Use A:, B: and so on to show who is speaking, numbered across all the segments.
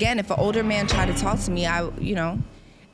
A: Again, if an older man try to talk to me,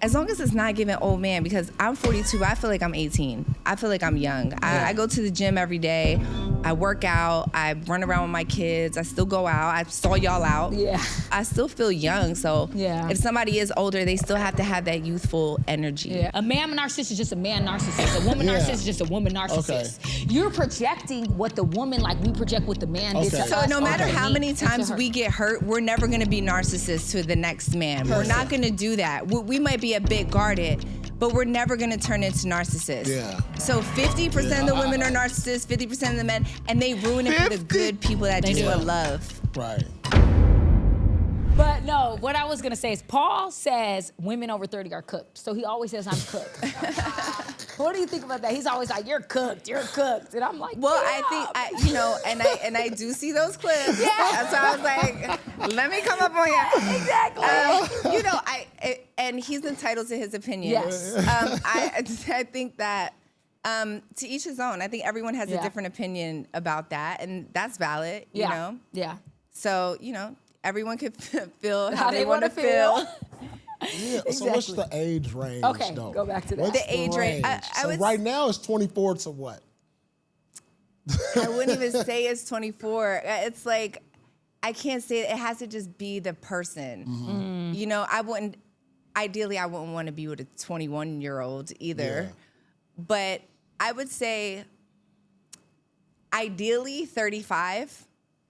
A: as long as it's not giving old man, because I'm 42, I feel like I'm 18. I feel like I'm young. I go to the gym every day. I work out. I run around with my kids. I still go out. I saw y'all out.
B: Yeah.
A: I still feel young. So if somebody is older, they still have to have that youthful energy.
B: Yeah. A man narcissist is just a man narcissist. A woman narcissist is just a woman narcissist. Okay. You're projecting what the woman, like we project what the man did to us.
A: So no matter how many times we get hurt, we're never going to be narcissists to the next man. We're not going to do that. We might be a bit guarded, but we're never going to turn into narcissists.
C: Yeah.
A: So 50% of the women are narcissists, 50% of the men, and they ruin it for the good people that just want love.
C: Right.
B: But no, what I was gonna say is Paul says women over 30 are cooked. So he always says I'm cooked. What do you think about that? He's always like, you're cooked. And I'm like,
A: well, I think, and I do see those clips. Yeah. So I was like, let me come up on you.
B: Exactly.
A: And he's entitled to his opinion.
B: Yes.
A: I think that to each his own. I think everyone has a different opinion about that, and that's valid, you know?
B: Yeah.
A: So, everyone can feel how they want to feel.
C: Yeah. So what's the age range, though?
B: Go back to that.
C: What's
A: the age range.
C: So right now it's 24 to what?
A: I wouldn't even say it's 24. It's like, I can't say it has to just be the person. Mm-hmm. Ideally, I wouldn't want to be with a 21-year-old either. Yeah. But I would say ideally 35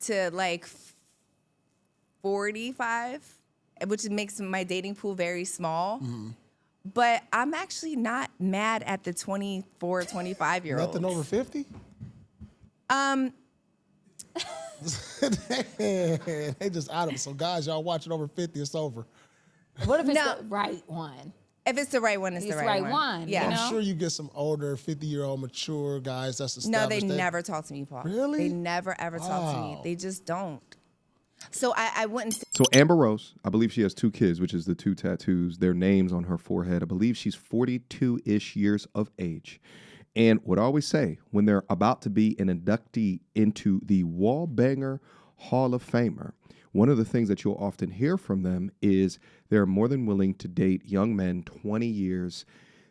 A: to like 45, which makes my dating pool very small. Mm-hmm. But I'm actually not mad at the 24, 25-year-olds.
C: Nothing over 50? They just out of it. So guys, y'all watching over 50, it's over.
B: What if it's the right one?
A: If it's the right one, it's the right one.
B: Yeah.
C: I'm sure you get some older 50-year-old mature guys that's established.
A: No, they never talk to me, Paul.
C: Really?
A: They never, ever talk to me. They just don't. So I wouldn't.
D: So Amber Rose, I believe she has 2 kids, which is the 2 tattoos, their names on her forehead. I believe she's 42-ish years of age. And what I always say, when they're about to be an inductee into the Wall Banger Hall of Famer, one of the things that you'll often hear from them is they're more than willing to date young men 20 years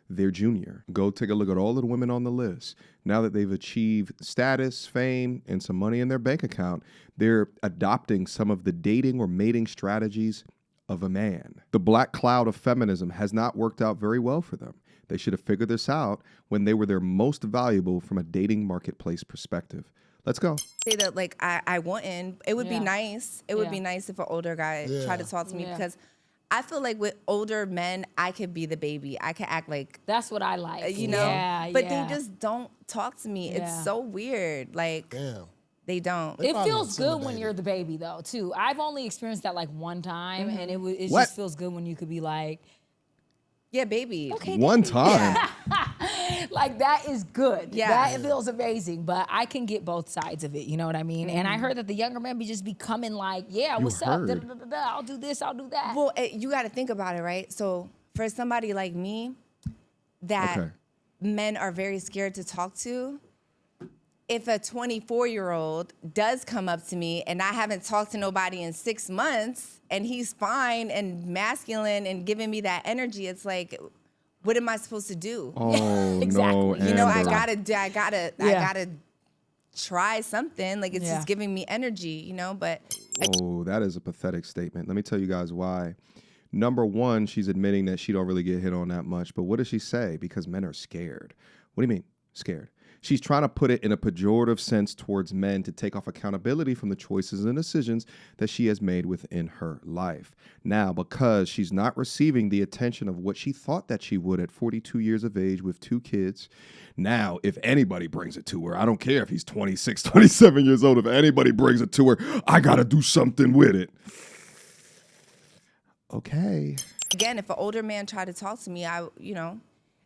D: their junior. Go take a look at all of the women on the list. Now that they've achieved status, fame, and some money in their bank account, they're adopting some of the dating or mating strategies of a man. The black cloud of feminism has not worked out very well for them. They should have figured this out when they were their most valuable from a dating marketplace perspective. Let's go.
A: Say that like I wouldn't. It would be nice. It would be nice if an older guy tried to talk to me because I feel like with older men, I could be the baby. I could act like
B: that's what I like.
A: But they just don't talk to me. It's so weird. Like they don't.
B: It feels good when you're the baby though, too. I've only experienced that like one time, and it just feels good when you could be like,
A: yeah, baby.
B: Okay,
D: one time.
B: Like that is good. Yeah, that feels amazing. But I can get both sides of it. You know what I mean? And I heard that the younger men be just becoming like, what's up? I'll do this. I'll do that.
A: Well, you got to think about it, right? So for somebody like me, that men are very scared to talk to. If a 24-year-old does come up to me and I haven't talked to nobody in 6 months and he's fine and masculine and giving me that energy, it's like, what am I supposed to do?
D: Oh,
B: exactly.
D: No,
A: I gotta try something. Like it's just giving me energy, but.
D: Oh, that is a pathetic statement. Let me tell you guys why. Number one, she's admitting that she don't really get hit on that much. But what does she say? Because men are scared. What do you mean, scared? She's trying to put it in a pejorative sense towards men to take off accountability from the choices and decisions that she has made within her life. Now, because she's not receiving the attention of what she thought that she would at 42 years of age with 2 kids, now, if anybody brings it to her, I don't care if he's 26, 27 years old, if anybody brings it to her, I got to do something with it. Okay.
A: Again, if an older man tried to talk to me,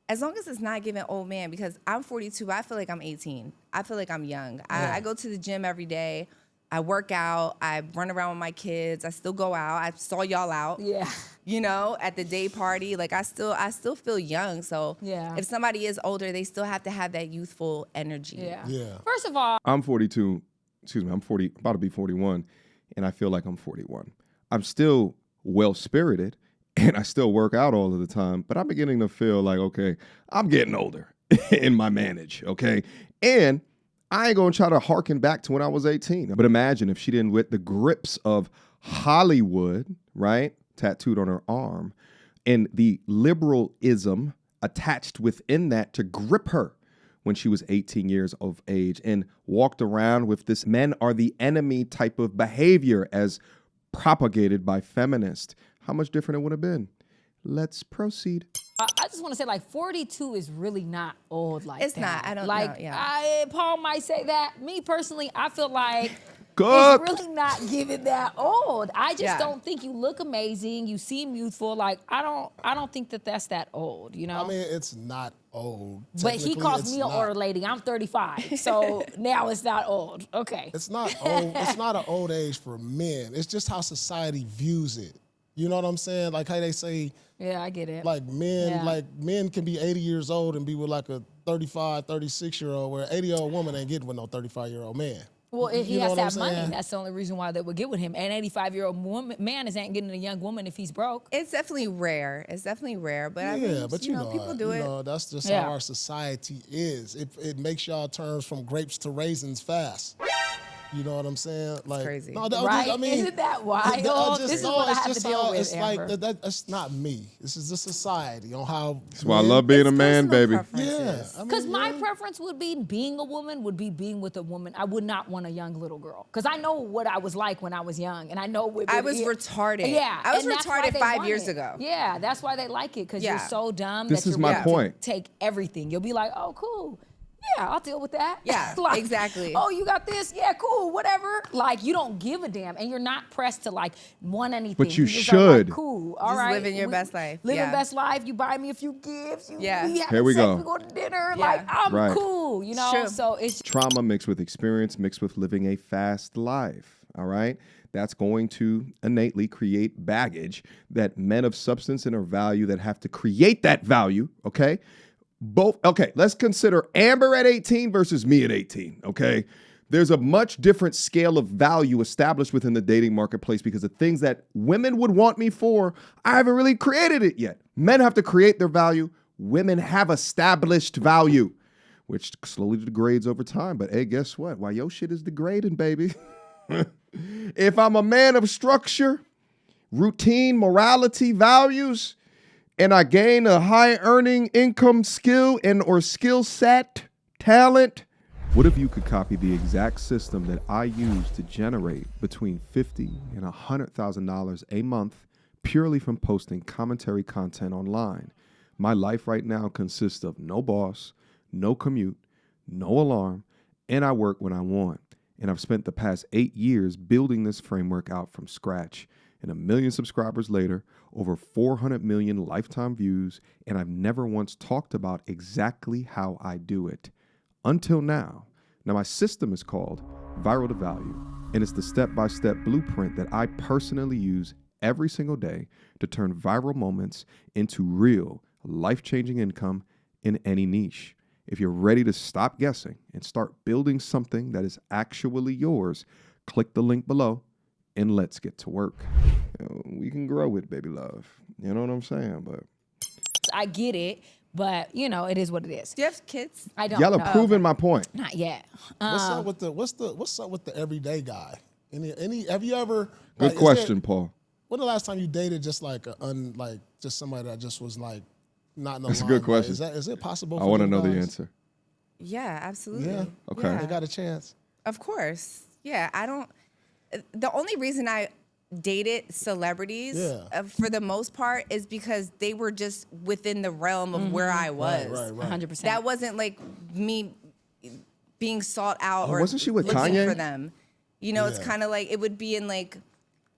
A: as long as it's not giving old man, because I'm 42, I feel like I'm 18. I feel like I'm young. I go to the gym every day. I work out. I run around with my kids. I still go out. I saw y'all out.
B: Yeah.
A: At the day party. Like I still feel young. So if somebody is older, they still have to have that youthful energy.
C: Yeah.
B: First of all,
D: I'm 42. I'm about to be 41, and I feel like I'm 41. I'm still well-spirited, and I still work out all of the time, but I'm beginning to feel like, okay, I'm getting older in my manage, okay? And I ain't gonna try to harken back to when I was 18. But imagine if she didn't with the grips of Hollywood, right, tattooed on her arm, and the liberalism attached within that to grip her when she was 18 years of age and walked around with this men are the enemy type of behavior as propagated by feminists. How much different it would have been. Let's proceed.
B: I just want to say, like, 42 is really not old like
A: It's
B: that.
A: not. I don't
B: like,
A: know. Yeah.
B: Paul might say that. Me personally, I feel like
D: Cook.
B: it's really not giving that old. I just
A: Yeah.
B: don't think you look amazing. You seem youthful. Like, I don't think that that's that old, you know?
C: I mean, it's not old.
B: But he
C: Technically,
B: calls
C: it's
B: me an
C: not.
B: older lady. I'm 35, so now it's not old. Okay.
C: It's not old. It's not an old age for men. It's just how society views it. You know what I'm saying? Like how they say,
B: Yeah, I get it.
C: like men,
B: Yeah.
C: like men can be 80 years old and be with like a 35, 36-year-old, where an 80-year-old woman ain't getting with no 35-year-old man.
B: Well, if he
C: You know
B: has
C: what
B: to
C: I'm
B: have money.
C: saying?
B: That's the only reason why they would get with him. An 85-year-old man ain't getting a young woman if he's broke.
A: It's definitely rare. It's definitely rare. But I mean,
C: But
A: you know, people do it.
C: That's just
B: Yeah.
C: how our society is. It makes y'all turn from grapes to raisins fast. You know what I'm saying? Like,
A: crazy.
C: No, that-
B: Right?
C: I mean,
B: Isn't that wild? This is
C: no,
B: what I
C: it's
B: have to
C: just
B: deal
C: how
B: with,
C: it's like
B: Amber.
C: that's not me. This is the society on how.
D: That's why I love being a
A: It's
D: man,
A: personal
D: baby.
A: preferences.
C: Yeah, I mean,
B: Because my
C: yeah.
B: preference would be being a woman, would be being with a woman. I would not want a young little girl. Because I know what I was like when I was young. And I know what
A: I was retarded.
B: Yeah.
A: I was
B: and that's why
A: retarded
B: they
A: 5
B: want
A: years
B: it.
A: ago.
B: Yeah, that's why they like it. Because
A: Yeah.
B: you're so dumb
D: This
B: that
D: is
B: you're
D: my
B: willing to
D: point.
B: take everything. You'll be like, oh, cool. Yeah, I'll deal with that.
A: Yeah, exactly.
B: Oh, you got this? Yeah, cool, whatever. Like, you don't give a damn. And you're not pressed to, like, want anything.
D: But you
B: just are like,
D: should.
B: cool, all
A: Just
B: right.
A: living your best life.
B: Living
A: Yeah.
B: best life. You buy me a few gifts.
A: Yeah.
B: We
D: Here we
B: sex,
D: go.
B: We go to dinner.
A: Yeah.
B: Like, I'm
D: Right.
B: cool, you know?
A: True.
B: So it's
D: Trauma mixed with experience, mixed with living a fast life. All right. That's going to innately create baggage that men of substance and of value that have to create that value. Okay. Okay. Let's consider Amber at 18 versus me at 18. Okay. There's a much different scale of value established within the dating marketplace because the things that women would want me for, I haven't really created it yet. Men have to create their value. Women have established value, which slowly degrades over time. But hey, guess what? Why your shit is degrading, baby. If I'm a man of structure, routine, morality, values, and I gain a high earning income skill and or skill set, talent, what if you could copy the exact system that I use to generate between $50,000 and $100,000 a month purely from posting commentary content online? My life right now consists of no boss, no commute, no alarm, and I work when I want. And I've spent the past 8 years building this framework out from scratch. And 1 million subscribers later, over 400 million lifetime views, and I've never once talked about exactly how I do it. Until now. Now, my system is called Viral to Value, and it's the step-by-step blueprint that I personally use every single day to turn viral moments into real, life-changing income in any niche. If you're ready to stop guessing and start building something that is actually yours, click the link below and let's get to work. We can grow it, baby love. You know what I'm saying? But
B: I get it, but you know, it is what it is.
A: Do you have kids?
B: I don't
D: y'all
B: know.
D: are proving my point.
B: Not yet.
C: What's up with the everyday guy? Any? Have you ever?
D: Good
C: like, is
D: question,
C: there-
D: Paul.
C: When the last time you dated just like just somebody that just was like not in the
D: That's a good
C: limelight?
D: question.
C: Is it possible?
D: I
C: for
D: want to
C: them
D: know the
C: guys?
D: answer.
A: Yeah, absolutely.
C: Yeah.
D: Okay.
A: Yeah.
C: They got a chance.
A: Of course. Yeah, I don't. The only reason I dated celebrities for the most part is because they were just within the realm of where I was.
C: Right.
B: 100%.
A: That wasn't like me being sought out or
D: wasn't she with
A: looking
D: Kanye?
A: for them. You know, it's
C: Yeah.
A: kind of like it would be in like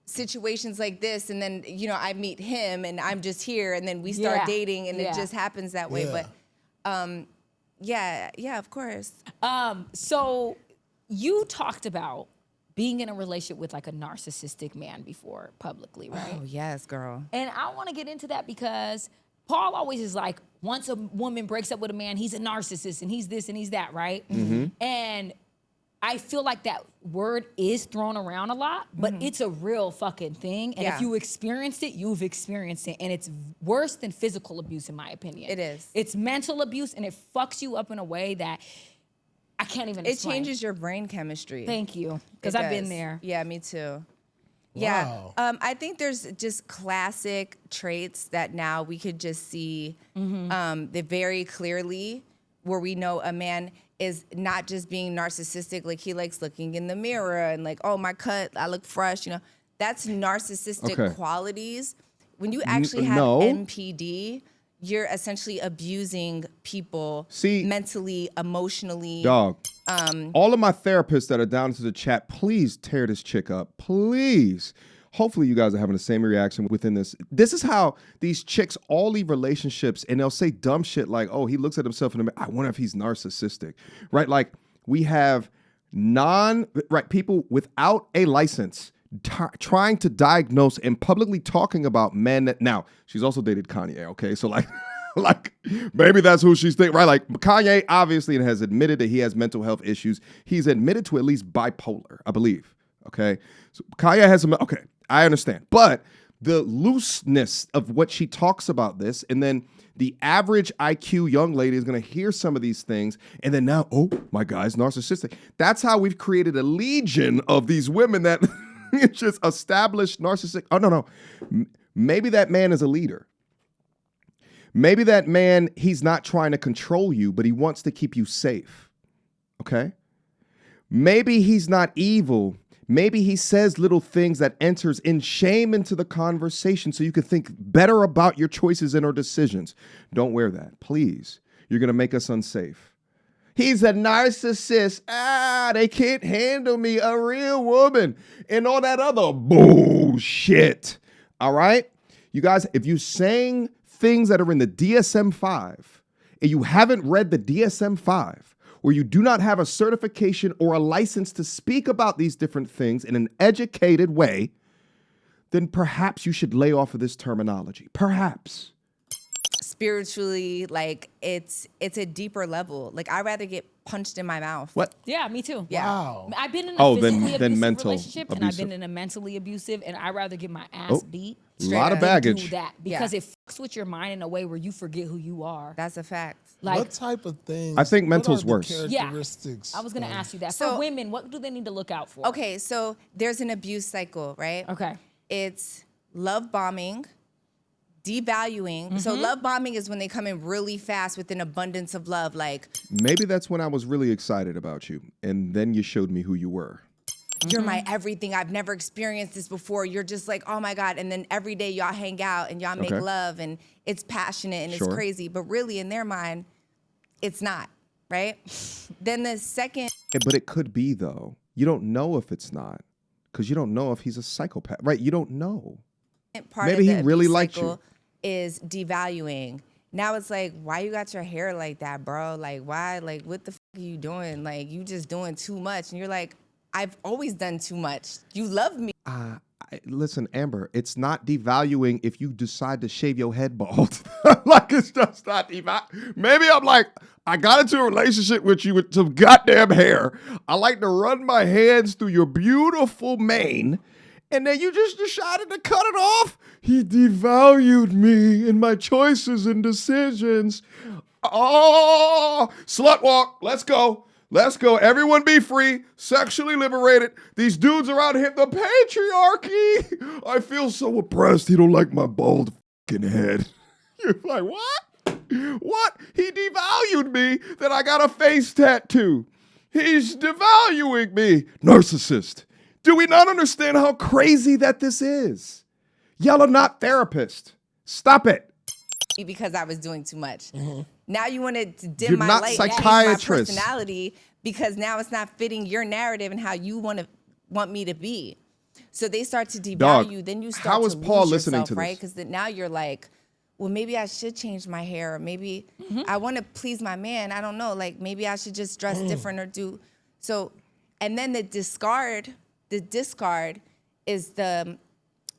A: situations like this, and then I meet him and I'm just here, and then we start
B: Yeah.
A: dating, and
B: Yeah.
A: it just happens that way.
C: Yeah.
A: But yeah, of course.
B: So you talked about being in a relationship with like a narcissistic man before publicly, right?
A: Oh yes, girl.
B: And I want to get into that because Paul always is like, once a woman breaks up with a man, he's a narcissist and he's this and he's that, right? And I feel like that word is thrown around a lot, but it's a real fucking thing. And if you experienced it, you've experienced it. And it's worse than physical abuse, in my opinion.
A: It is.
B: It's mental abuse, and it fucks you up in a way that I can't even explain.
A: It changes your brain chemistry.
B: Thank you, because I've been there.
A: Yeah, me too.
C: Wow.
A: Yeah, I think there's just classic traits that now we could just see very clearly, where we know a man is not just being narcissistic, like he likes looking in the mirror and like, oh, my cut, I look fresh, you know. That's narcissistic qualities. When you actually have MPD, you're essentially abusing people mentally, emotionally.
D: Dog. All of my therapists that are down into the chat, please tear this chick up. Please. Hopefully you guys are having the same reaction within this. This is how these chicks all leave relationships and they'll say dumb shit like, oh, he looks at himself in the mirror. I wonder if he's narcissistic, right? Like we have people without a license trying to diagnose and publicly talking about men that, now she's also dated Kanye, okay? So like, maybe that's who she's thinking, right? Like Kanye obviously has admitted that he has mental health issues. He's admitted to at least bipolar, I believe, okay? So Kanye has some, okay, I understand. But the looseness of what she talks about this, and then the average IQ young lady is going to hear some of these things, and then now, oh, my guy's narcissistic. That's how we've created a legion of these women that just established narcissistic. Oh, no. Maybe that man is a leader. Maybe that man, he's not trying to control you, but he wants to keep you safe, okay? Maybe he's not evil. Maybe he says little things that enters in shame into the conversation so you can think better about your choices and or decisions. Don't wear that, please. You're going to make us unsafe. He's a narcissist. They can't handle me, a real woman, and all that other bullshit. All right? You guys, if you're saying things that are in the DSM-5 and you haven't read the DSM-5, or you do not have a certification or a license to speak about these different things in an educated way, then perhaps you should lay off of this terminology. Perhaps.
A: Spiritually, like it's a deeper level. Like I'd rather get punched in my mouth.
D: What?
B: Yeah, me too.
A: Yeah.
C: Wow.
B: I've been in a physically abusive
D: mental
B: relationship, and I've been in a mentally abusive, and I'd rather get my ass beat.
D: A lot of
B: than
D: baggage.
B: do that because it fucks with your mind in a way where you forget who you are.
A: That's a fact.
B: Like,
C: what type of things?
D: I think mental's
C: what are the
D: worse.
C: characteristics?
B: I was going to ask you that.
A: So-
B: For women, what do they need to look out for?
A: Okay, so there's an abuse cycle, right?
B: Okay.
A: It's love bombing, devaluing. So love bombing is when they come in really fast with an abundance of love, like
D: Maybe that's when I was really excited about you, and then you showed me who you were.
A: you're my everything. I've never experienced this before. You're just like, oh my God. And then every day y'all hang out and y'all make love and it's passionate and it's crazy. But really in their mind, it's not, right? Then the second.
D: But it could be, though. You don't know if it's not, because you don't know if he's a psychopath, right? You don't know.
A: Part
D: Maybe
A: of
D: he
A: the
D: really
A: abuse
D: liked
A: cycle
D: you.
A: is devaluing. Now it's like, why you got your hair like that, bro? Like, why? Like, what the f are you doing? Like, you just doing too much. And you're like, I've always done too much. You love me.
D: Listen, Amber, it's not devaluing if you decide to shave your head bald. Like, it's just not Maybe I'm like, I got into a relationship with you with some goddamn hair. I like to run my hands through your beautiful mane. And then you just decided to cut it off. He devalued me in my choices and decisions. Oh, slut walk. Let's go. Let's go. Everyone be free, sexually liberated. These dudes are out here. The patriarchy. I feel so oppressed. He don't like my bald fucking head. You're like, what? What? He devalued me that I got a face tattoo. He's devaluing me. Narcissist. Do we not understand how crazy that this is? Y'all are not therapists. Stop it.
A: Because I was doing too much. Now you want to dim
D: You're
A: my
D: not
A: light, change my
D: psychiatrists.
A: personality because now it's not fitting your narrative and how you want me to be. So they start to devalue you. Then you start
D: how is
A: to
D: Paul
A: lose
D: listening
A: yourself,
D: to this?
A: right? Because now you're like, well, maybe I should change my hair. Or maybe I want to please my man. I don't know. Like maybe I should just dress different or do so. And then the discard is the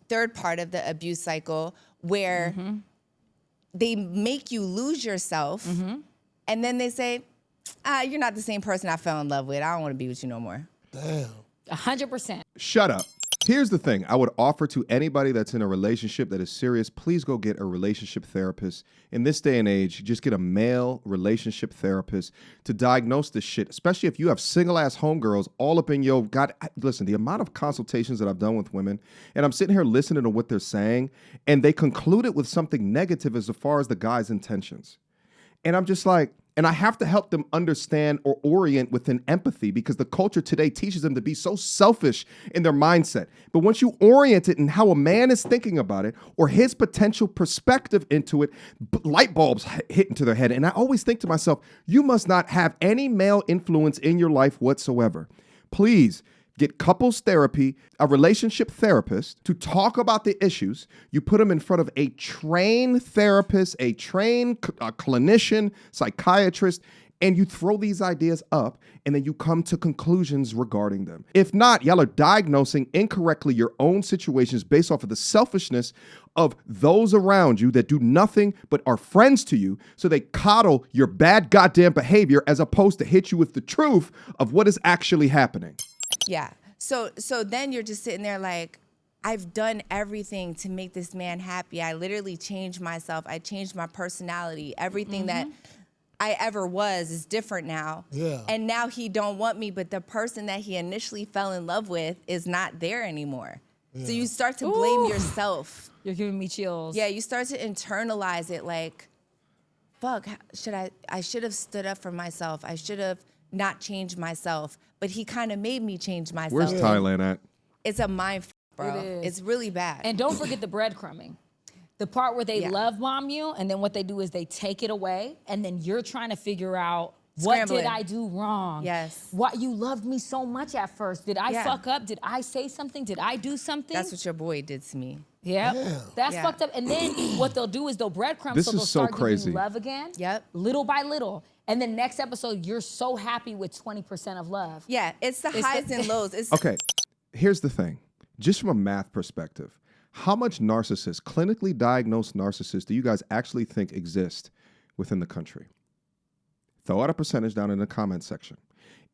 A: third part of the abuse cycle where they make you lose yourself, and then they say, you're not the same person I fell in love with. I don't want to be with you no more.
C: Damn.
B: 100%.
D: Shut up. Here's the thing. I would offer to anybody that's in a relationship that is serious, please go get a relationship therapist. In this day and age, just get a male relationship therapist to diagnose this shit, especially if you have single-ass homegirls all up in your... God, listen, the amount of consultations that I've done with women, and I'm sitting here listening to what they're saying, and they conclude it with something negative as far as the guy's intentions. And I'm just like... And I have to help them understand or orient within empathy because the culture today teaches them to be so selfish in their mindset. But once you orient it in how a man is thinking about it or his potential perspective into it, light bulbs hit into their head. And I always think to myself, you must not have any male influence in your life whatsoever. Please get couples therapy, a relationship therapist to talk about the issues. You put them in front of a trained therapist, a trained clinician, psychiatrist, and you throw these ideas up and then you come to conclusions regarding them. If not, y'all are diagnosing incorrectly your own situations based off of the selfishness of those around you that do nothing but are friends to you. So they coddle your bad goddamn behavior as opposed to hit you with the truth of what is actually happening.
A: Yeah. So then you're just sitting there like, I've done everything to make this man happy. I literally changed myself. I changed my personality. Everything that I ever was is different now.
C: Yeah.
A: And now he don't want me, but the person that he initially fell in love with is not there anymore. Yeah. So you start to blame yourself.
B: You're giving me chills.
A: Yeah, you start to internalize it like, fuck, I should have stood up for myself. I should have not changed myself. But he kind of made me change myself.
D: Where's Thailand at?
A: It's a mind bro.
B: It is.
A: It's really bad.
B: And don't forget the breadcrumbing. The part where they love bomb you, and then what they do is they take it away, and then you're trying to figure out, what did I do wrong?
A: Yes.
B: Why you loved me so much at first? Did I fuck up? Did I say something? Did I do something?
A: That's what your boy did to me.
B: Yep. That's fucked up. And then what they'll do is they'll breadcrumb, so they'll start giving you love again.
A: Yep.
B: Little by little. And then next episode, you're so happy with 20% of love.
A: Yeah, it's the highs and lows.
D: Okay, here's the thing. Just from a math perspective, how much narcissists, clinically diagnosed narcissists, do you guys actually think exist within the country? Throw out a percentage down in the comment section.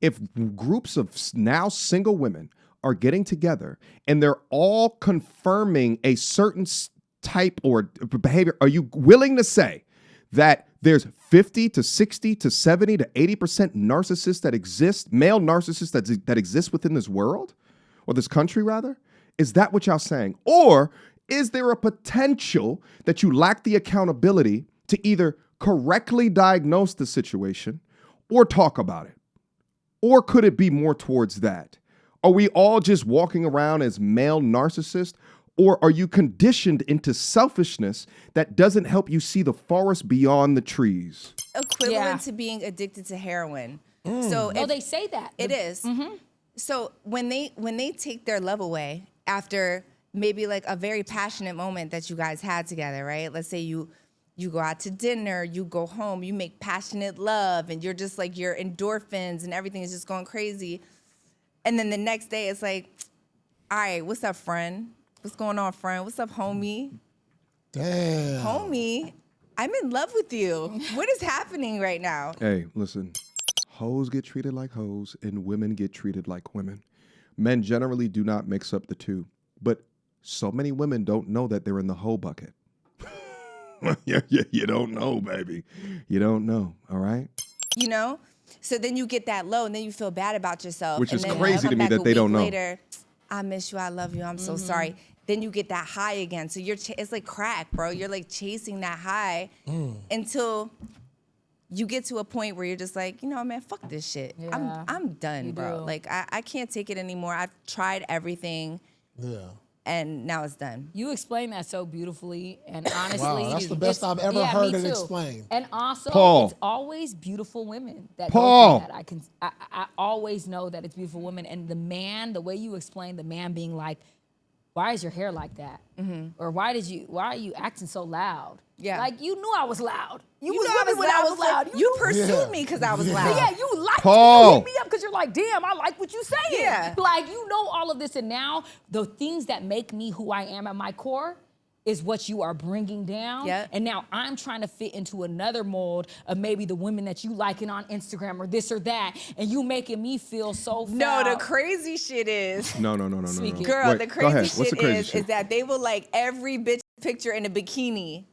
D: If groups of now single women are getting together and they're all confirming a certain type or behavior, are you willing to say that there's 50 to 60 to 70 to 80% narcissists that exist, male narcissists that exist within this world, or this country rather? Is that what y'all saying? Or is there a potential that you lack the accountability to either correctly diagnose the situation or talk about it? Or could it be more towards that? Are we all just walking around as male narcissists? Or are you conditioned into selfishness that doesn't help you see the forest beyond the trees?
A: Equivalent to being addicted to heroin. So
B: they say that.
A: It is. So when they take their love away after maybe like a very passionate moment that you guys had together, right? Let's say you go out to dinner, you go home, you make passionate love, and you're just like, your endorphins and everything is just going crazy. And then the next day it's like, all right, what's up, friend? What's going on, friend? What's up, homie?
C: Damn.
A: Homie, I'm in love with you. What is happening right now?
D: Hey, listen, hoes get treated like hoes and women get treated like women. Men generally do not mix up the two, but so many women don't know that they're in the hoe bucket. You don't know, baby. You don't know, all right?
A: You know? So then you get that low and then you feel bad about yourself.
D: Which is
A: and then
D: crazy to me that they don't know.
A: Later, I miss you, I love you, I'm so sorry. Then you get that high again. So it's like crack, bro. You're like chasing that high until you get to a point where you're just like, you know, man, fuck this shit.
B: Yeah.
A: I'm done, bro. Like I can't take it anymore. I've tried everything.
C: Yeah.
A: And now it's done.
B: You explain that so beautifully, and honestly,
C: Wow, that's the best I've ever heard it explained.
B: And also,
D: Paul.
B: It's always beautiful women that
D: Paul.
B: go through that. I always know that it's beautiful women, and the way you explain the man being like, why is your hair like that? Or why are you acting so loud?
A: Yeah.
B: Like, you knew I was loud. You was
A: know
B: with me when I was loud.
A: You pursued me because I was loud.
B: Yeah, you liked
D: Paul.
B: me. You hit me up because you're like, damn, I like what you saying.
A: Yeah.
B: Like, you know all of this, and now the things that make me who I am at my core is what you are bringing down.
A: Yep.
B: And now I'm trying to fit into another mold of maybe the women that you liking on Instagram or this or that, and you making me feel so foul.
A: No, the crazy shit is.
D: No.
B: Speak it.
A: Girl,
D: Wait,
A: the
D: go ahead.
A: crazy
D: What's the
A: shit
D: crazy
A: is
D: shit?
A: that they will like every bitch picture in a bikini.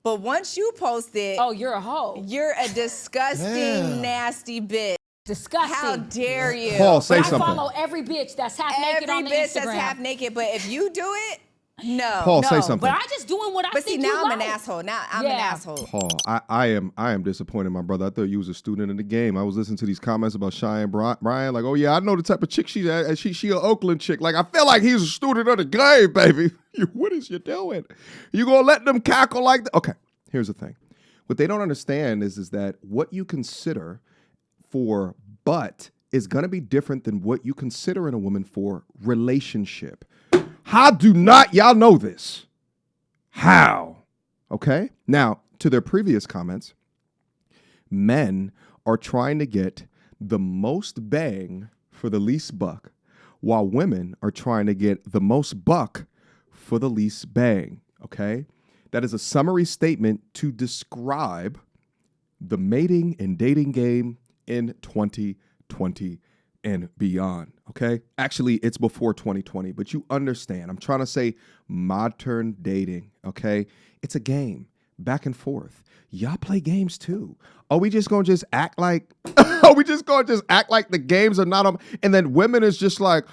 A: But once you post it,
B: Oh, you're a hoe.
A: you're a disgusting,
C: Damn.
A: nasty bitch.
B: Disgusting.
A: How dare you?
D: Paul, say
B: But I
D: something.
B: follow every bitch that's half naked
A: Every
B: on the
A: bitch
B: Instagram.
A: that's half naked, but if you do it, no.
D: Paul,
B: No,
D: say something.
B: but I just doing what I
A: But see,
B: think
A: now
B: you
A: I'm an
B: like.
A: asshole. Now I'm an
B: Yeah.
A: asshole.
D: Paul, I am disappointed, my brother. I thought you was a student in the game. I was listening to these comments about Cheyenne Brian, like, oh yeah, I know the type of chick she an Oakland chick. Like, I feel like he's a student of the game, baby. What is you doing? You gonna let them cackle like that? Okay, here's the thing. What they don't understand is that what you consider for butt is gonna be different than what you consider in a woman for relationship. How do not y'all know this? How? Okay? Now, to their previous comments, men are trying to get the most bang for the least buck, while women are trying to get the most buck for the least bang. Okay? That is a summary statement to describe the mating and dating game in 2020 and beyond, okay? Actually, it's before 2020, but you understand. I'm trying to say modern dating, okay? It's a game, back and forth. Y'all play games too. Are we just gonna act like the games are not on, and then women is just like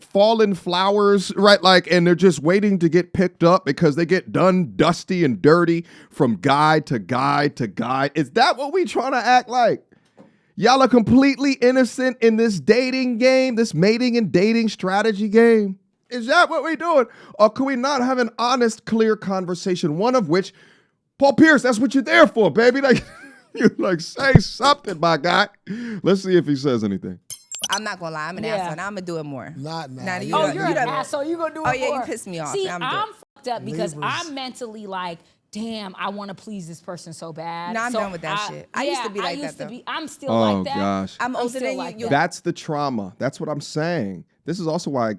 D: fallen flowers, right? Like, and they're just waiting to get picked up because they get done dusty and dirty from guy to guy to guy. Is that what we trying to act like? Y'all are completely innocent in this dating game, this mating and dating strategy game. Is that what we're doing? Or can we not have an honest, clear conversation? One of which, Paul Pierce, that's what you're there for, baby. Like, you say something, my guy. Let's see if he says anything.
A: I'm not gonna lie, I'm an
B: Yeah.
A: asshole. Now I'm gonna do it more.
C: Nah.
A: Now you
B: Oh,
A: don't-
B: you're
A: you
B: an
A: don't-
B: asshole. You gonna do it
A: Oh, yeah, you
B: more.
A: pissed me off.
B: See,
A: Now I'm
B: I'm
A: good.
B: fucked up because
C: Libras.
B: I'm mentally like, damn, I want to please this person so bad.
A: No, I'm
B: So
A: done with that shit. I used to be like that, though.
B: I'm still
D: Oh,
B: like that.
D: gosh.
A: I'm older
B: still
A: than
B: like
A: you.
B: that.
D: That's the trauma. That's what I'm saying. This is also why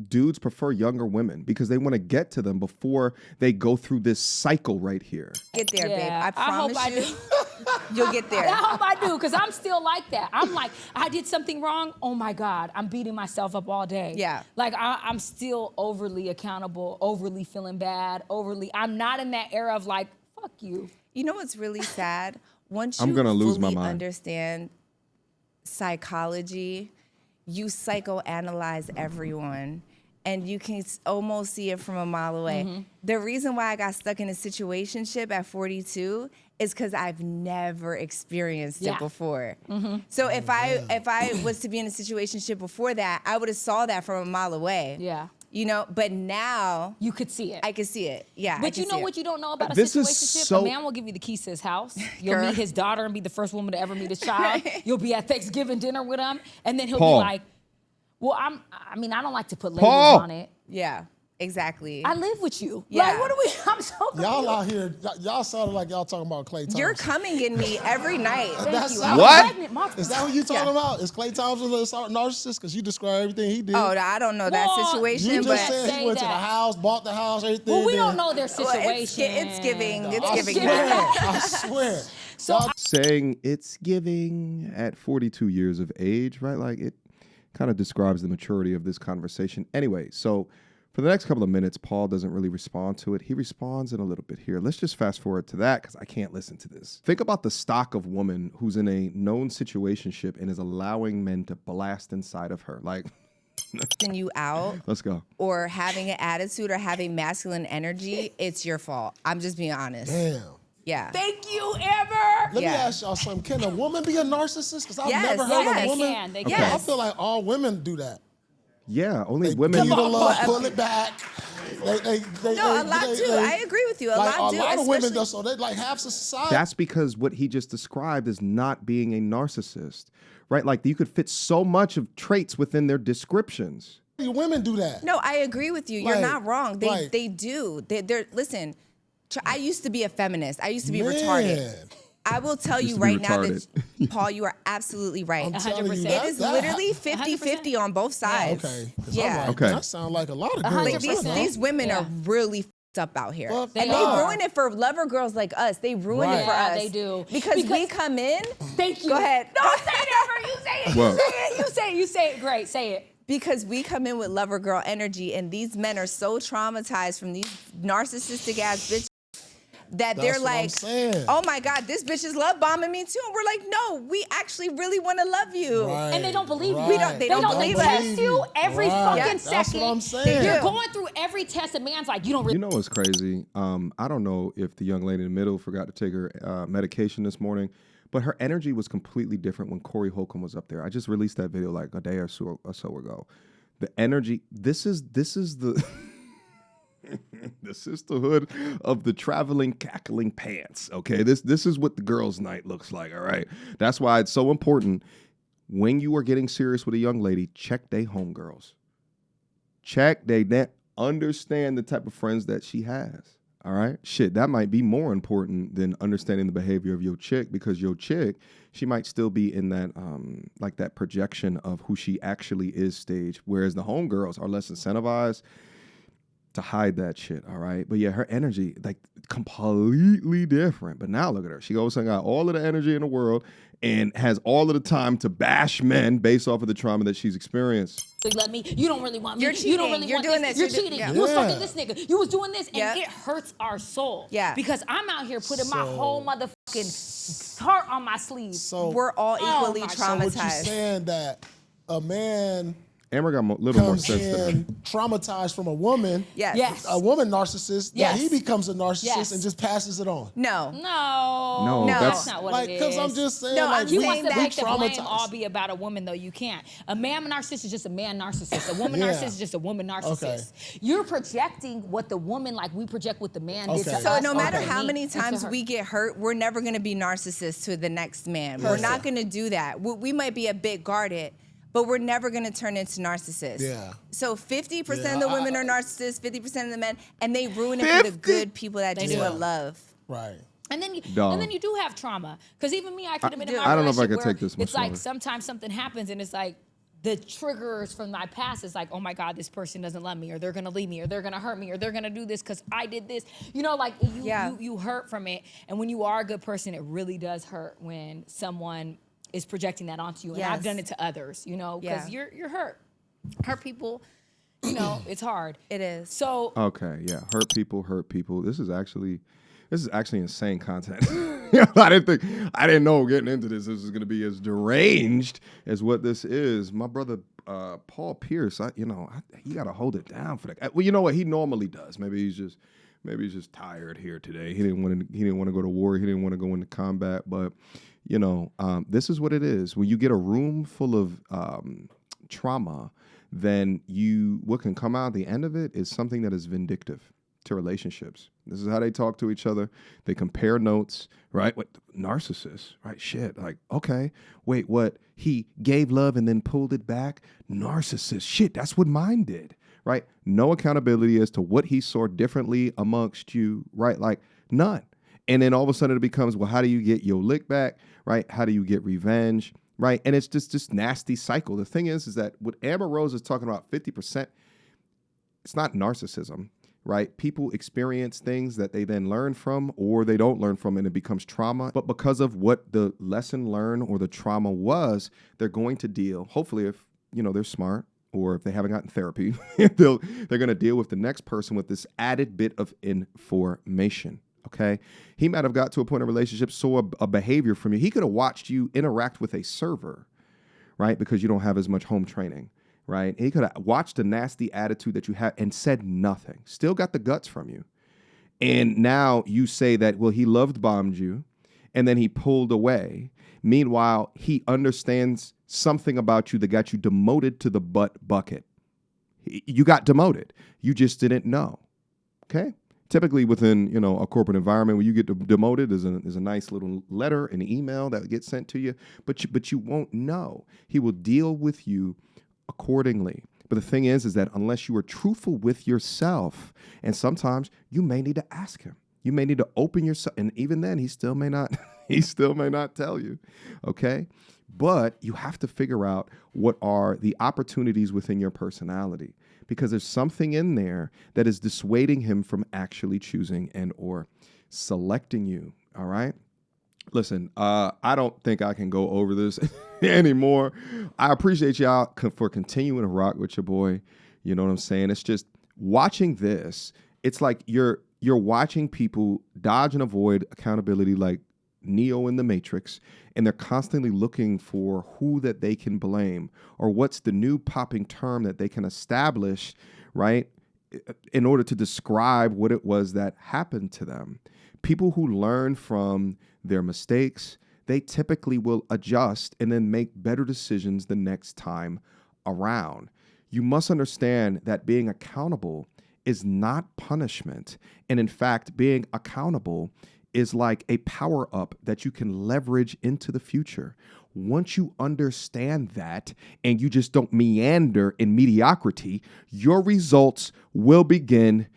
D: dudes prefer younger women, because they want to get to them before they go through this cycle right here.
A: Get there, babe.
B: Yeah,
A: I promise
B: hope I
A: you.
B: do.
A: You'll get there.
B: I hope I do, because I'm still like that. I'm like, I did something wrong. Oh my God, I'm beating myself up all day.
A: Yeah.
B: Like I'm still overly accountable, overly feeling bad, I'm not in that era of like, fuck you.
A: You know what's really sad? Once you
D: I'm gonna lose my
A: fully
D: mind.
A: understand psychology, you psychoanalyze everyone, and you can almost see it from a mile away.
B: Mm-hmm.
A: The reason why I got stuck in a situationship at 42 is because I've never experienced
B: Yeah.
A: it before.
B: Mm-hmm.
A: So if I was to be in a situationship before that, I would have saw that from a mile away.
B: Yeah.
A: You know, but now
B: You could see it.
A: I can see it. Yeah. I
B: But
A: can
B: you know
A: see
B: what
A: it.
B: you don't know about a
D: This is
B: situationship?
D: so-
B: A man will give you the keys to his house. You'll
A: Girl.
B: meet his daughter and be the first woman to ever meet his child. You'll be at Thanksgiving dinner with him, and then he'll
D: Paul.
B: be like, well, I don't like to put labels
D: Paul.
B: on it.
A: Yeah, exactly.
B: I live with you.
A: Yeah.
B: Like, what are we? I'm so confused.
C: Y'all out here, y'all sounded like y'all talking about Klay Thompson.
A: You're coming in me every night.
B: Thank
C: That's
B: you.
C: not-
B: I was
D: What?
B: pregnant multiple
C: Is that what you talking about? Is Klay Thompson a narcissist? Because you described everything he did.
A: Oh, I don't know that
B: Well,
A: situation,
C: you
A: but
C: just said
B: Say
C: he went to the
B: that.
C: house, bought the house, everything.
B: Well, we
C: then-
B: don't know their
A: well,
B: situation.
A: it's giving. It's
C: I
A: giving
C: swear,
A: that.
C: I swear.
B: So
C: Y'all
D: Saying it's giving at 42 years of age, right? Like, it kind of describes the maturity of this conversation. Anyway, so for the next couple of minutes, Paul doesn't really respond to it. He responds in a little bit here. Let's just fast forward to that because I can't listen to this. Think about the stock of woman who's in a known situationship and is allowing men to blast inside of her. Like,
A: Send you out
D: let's go.
A: or having an attitude or having masculine energy, it's your fault. I'm just being honest.
C: Damn.
A: Yeah.
B: thank you, Amber.
C: Let me
A: Yeah.
C: ask y'all something. Can a woman be a narcissist? Because I've
A: Yes,
C: never heard
A: yes.
C: of a
A: They
C: woman.
B: can, they
C: I
B: can.
C: feel like all women do that.
D: Yeah, only
C: They
D: women.
C: give the love, pull it back.
A: No, a lot do. I agree with you. A
C: like,
A: lot do.
C: A lot of women,
A: especially-
C: though, so they like half the society.
D: That's because what he just described is not being a narcissist, right? Like, you could fit so much of traits within their descriptions.
C: Women do that.
A: No, I agree with you. You're
C: Like-
A: not wrong. They
C: like-
A: they do. They're listen. I used to be a feminist. I used to be
C: Man.
A: retarded. I will tell you
D: Used to be
A: right now that,
D: retarded.
A: Paul, you are absolutely right.
C: I'm telling you,
B: 100%.
C: that,
A: It is
C: that-
A: literally 50-50 on both sides.
C: Okay. 'Cause
A: Yeah.
C: I'm like,
D: Okay.
C: that sound like a lot of girls.
A: Like these women are really up out here.
C: Fuck
A: And
C: yeah.
A: they ruin it for lover girls like us. They ruin it
C: Right.
A: for
B: Yeah,
A: us.
B: they do.
A: Because we come in.
B: Thank you.
A: Go ahead.
B: Don't say it ever. You say it.
D: Well-
B: You say it. You say it. You say it. Great. Say it.
A: Because we come in with lover girl energy, and these men are so traumatized from these narcissistic ass bitches that they're
C: That's what I'm
A: like,
C: saying.
A: oh my God, this bitch is love bombing me too. And we're like, no, we actually really want to love you.
C: Right,
B: And they don't believe
C: right.
B: you.
A: They don't believe us.
B: test you every
C: Right.
B: fucking
C: That's what
B: second.
C: I'm saying.
B: You're
A: do.
B: going through every test. A man's like, you don't really.
D: You know what's crazy? I don't know if the young lady in the middle forgot to take her medication this morning, but her energy was completely different when Corey Holcomb was up there. I just released that video like a day or so ago. The energy. This is the the sisterhood of the traveling, cackling pants. Okay, this is what the girls' night looks like. All right, that's why it's so important when you are getting serious with a young lady. Check they homegirls. Check they understand the type of friends that she has. All right, shit, that might be more important than understanding the behavior of your chick, because your chick, she might still be in that like that projection of who she actually is stage, whereas the homegirls are less incentivized to hide that shit, all right? But yeah, her energy, like, completely different. But now look at her. She all of a sudden got all of the energy in the world and has all of the time to bash men based off of the trauma that she's experienced.
B: Let me. You don't really want me.
A: You're
B: You don't
A: cheating.
B: really
A: You're
B: want
A: doing
B: this.
A: this.
B: You're
A: You're
B: cheating.
A: yeah.
B: You was
C: Yeah.
B: fucking this nigga. You was doing this, and
A: Yeah.
B: it hurts our soul.
A: Yeah.
B: Because I'm out here putting my
C: So-
B: whole motherfucking heart on my sleeve.
C: So
A: We're all equally
B: my- so
C: what you
A: traumatized.
C: saying that a man
D: Amber got a little more
C: comes
D: sense than her.
C: in traumatized from a woman,
A: Yes.
B: Yes.
C: a woman narcissist,
B: Yes.
C: that he becomes a narcissist
B: Yes.
C: and just passes it on.
A: No.
B: No,
D: No,
B: that's not what
C: Like,
B: it
C: because
B: is.
C: I'm just saying,
A: No,
C: like,
A: I'm
B: You
C: we,
B: want
A: saying
B: to
A: that
C: we
B: make the blame
C: traumatized.
B: all be about a woman, though. You can't. A man narcissist is just a man narcissist. A woman
C: Yeah.
B: narcissist is just a woman narcissist.
C: Okay.
B: You're projecting what the woman, like we project what the man did to
C: Okay.
B: us.
A: So no
B: or
A: matter
B: to
A: how
B: me
A: many
B: and to
A: times
B: her.
A: we get hurt, we're never going to be narcissists to the next man. We're not going to do that. We might be a bit guarded, but we're never going to turn into narcissists.
C: Yeah.
A: So 50%
C: Yeah,
A: of the women are narcissists, 50% of the men, and they ruin it for the
D: 50?
A: good people that just
C: do.
A: want love.
C: Right.
B: And then
D: Dog.
B: and then you do have trauma. Because even me, I could have been in my
D: I don't know if I
B: relationship
D: could
B: where
D: take this much
B: it's like
D: longer.
B: sometimes something happens and it's like the triggers from my past is like, oh my God, this person doesn't love me, or they're gonna leave me, or they're gonna hurt me, or they're gonna do this because I did this. You know, like you hurt from it. And when you are a good person, it really does hurt when someone is projecting that onto you. And I've
A: Yes.
B: done it to others, you know, because
A: Yeah.
B: you're hurt. Hurt people, you know, it's hard.
A: It is.
B: So
D: Okay, yeah, hurt people. This is actually insane content. I didn't know getting into this was going to be as deranged as what this is. My brother Paul Pierce, he got to hold it down for that. Well, you know what he normally does. Maybe he's just tired here today. He didn't want to go to war. He didn't want to go into combat. But this is what it is. When you get a room full of trauma, then what can come out at the end of it is something that is vindictive to relationships. This is how they talk to each other. They compare notes, right? What narcissists, right? Shit, like, okay, wait, what? He gave love and then pulled it back? Narcissist, shit, that's what mine did, right? No accountability as to what he saw differently amongst you, right? Like, none. And then all of a sudden it becomes, well, how do you get your lick back, right? How do you get revenge, right? And it's just this nasty cycle. The thing is that what Amber Rose is talking about, 50%, it's not narcissism, right? People experience things that they then learn from or they don't learn from, and it becomes trauma. But because of what the lesson learned or the trauma was, they're going to deal, hopefully if, they're smart, or if they haven't gotten therapy, they're going to deal with the next person with this added bit of information. Okay, he might have got to a point of relationship, saw a behavior from you. He could have watched you interact with a server, right? Because you don't have as much home training, right? He could have watched the nasty attitude that you have and said nothing. Still got the guts from you. And now you say that, well, he loved bombed you and then he pulled away. Meanwhile, he understands something about you that got you demoted to the butt bucket. You got demoted. You just didn't know. Okay? Typically within, a corporate environment where you get demoted, there's a nice little letter, an email that gets sent to you, but you won't know. He will deal with you accordingly. But the thing is that unless you are truthful with yourself, and sometimes you may need to ask him, you may need to open yourself, and even then he still may not tell you. Okay? But you have to figure out what are the opportunities within your personality. because there's something in there that is dissuading him from actually choosing and or selecting you. All right. Listen, I don't think I can go over this anymore. I appreciate y'all for continuing to rock with your boy. You know what I'm saying? It's just watching this. It's like you're watching people dodge and avoid accountability like Neo in the Matrix, and they're constantly looking for who that they can blame or what's the new popping term that they can establish, right, in order to describe what it was that happened to them. People who learn from their mistakes, they typically will adjust and then make better decisions the next time around. You must understand that being accountable is not punishment. And in fact, being accountable is like a power up that you can leverage into the future. Once you understand that and you just don't meander in mediocrity, your results will begin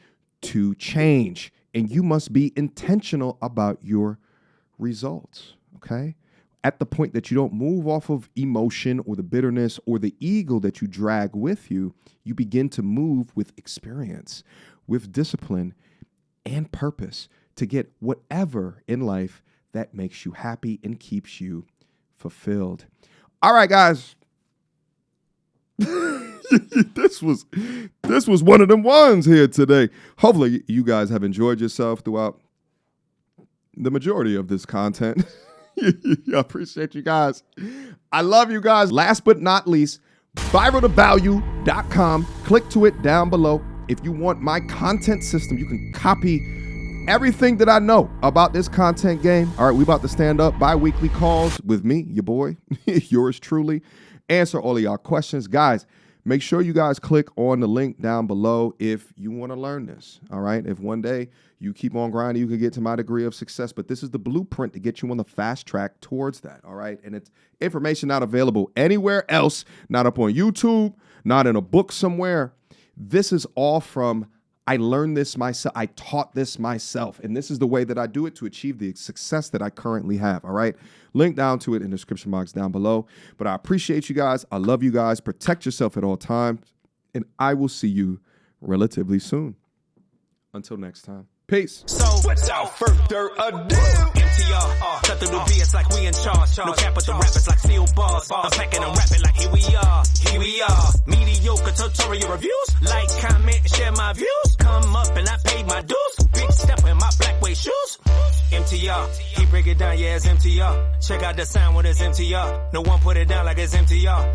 D: to change. And you must be intentional about your results, okay? At the point that you don't move off of emotion or the bitterness or the ego that you drag with you, you begin to move with experience, with discipline and purpose to get whatever in life that makes you happy and keeps you fulfilled. All right, guys. This was one of them ones here today. Hopefully you guys have enjoyed yourself throughout the majority of this content. I appreciate you guys. I love you guys. Last but not least, viraltovalue.com. Click to it down below. If you want my content system, you can copy everything that I know about this content game. All right, we about to stand up bi-weekly calls with me, your boy, yours truly. Answer all of y'all questions. Guys, make sure you guys click on the link down below if you want to learn this. All right, if one day you keep on grinding, you can get to my degree of success. But this is the blueprint to get you on the fast track towards that. All right, and it's information not available anywhere else, not up on YouTube, not in a book somewhere. This is all from I learned this myself. I taught this myself. And this is the way that I do it to achieve the success that I currently have. All right. Link down to it in the description box down below. But I appreciate you guys. I love you guys. Protect yourself at all times. And I will see you relatively soon. Until next time. Peace.
E: So, without further ado, MTR, cut through the BS like we in charge. No cap with the rappers like steel bars. I'm packing and rapping like here we are. Here we are. Mediocre tutorial reviews. Like, comment, share my views. Come up and I paid my dues. Big step in my black way shoes. MTR, he break it down, yeah, it's MTR. Check out the sound when it's MTR. No one put it down like it's MTR.